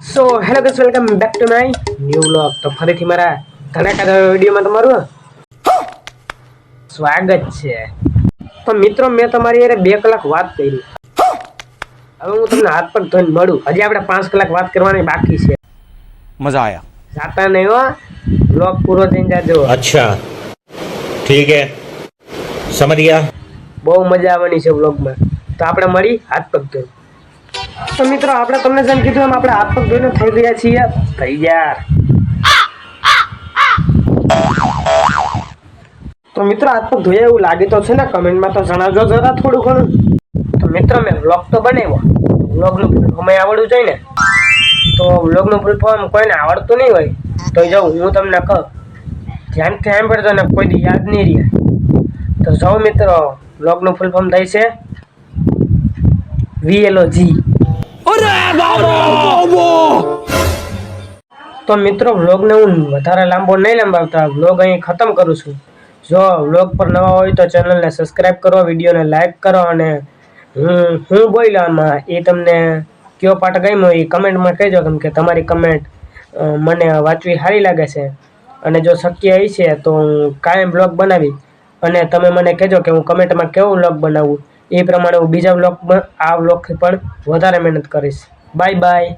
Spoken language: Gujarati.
So hello guys, welcome back to my new vlog. તો ફરીથી મારા ધડાકા વિડીયોમાં તમારું સ્વાગત છે. તો મિત્રો, મેં તમારી યારે 2 કલાક વાત કરી. હવે હું તમને હાથ પર ધોઈને મળું. હજી આપણે 5 કલાક વાત કરવાની બાકી છે. मजा आया. જાતા નહીં હો, વ્લોગ પૂરો થઈને જાજો. अच्छा ठीक है समझ गया. બહુ મજા આવવાની છે વ્લોગમાં. તો આપણે મળી હાથ પગ ધોઈ. તો મિત્રો, આપણે તમને જેમ કીધું એમ આપણે હાથ પગ ધોઈને થઈ ગયા છીએ તૈયાર. તો મિત્રો, હાથ પગ ધોયા એવું લાગે તો છે ને, કમેન્ટમાં તો જણાવજો જરા થોડું ઘણું. તો મિત્રો, મેં વ્લોગ તો બનાવ્યો. વ્લોગનું ફૂલ ફોર્મ આવડવું જોઈએ ને. તો વ્લોગનું ફૂલ ફોર્મ કોઈને આવડતું નહીં હોય તો જાઉં હું તમને કહું, ધ્યાનથી સાંભળજો ને કોઈ દી યાદ નહીં રહે. તો જાઓ મિત્રો, વ્લોગનું ફૂલ ફોર્મ થાય છે VLOG. તો મિત્રો, વ્લોગને હું વધારે લાંબો નહીં લંબાવતા, વ્લોગ અહીં ખતમ કરું છું. જો વ્લોગ પર નવા હોય તો ચેનલને સબસ્ક્રાઈબ કરો, વિડીયોને લાઈક કરો, અને હું બોલ્યામાં એ તમને કયો પાઠ ગમ્યો એ કમેન્ટમાં કહેજો, કેમ કે તમારી કમેન્ટ મને વાંચવી સારી લાગે છે. અને જો શક્ય એ છે તો હું કાયમ વ્લોગ બનાવી, અને તમે મને કહેજો કે હું કમેન્ટમાં કેવો વ્લોગ બનાવું, એ પ્રમાણે હું બીજા વ્લોગમાં આ વ્લોગથી પણ વધારે મહેનત કરીશ. Bye bye.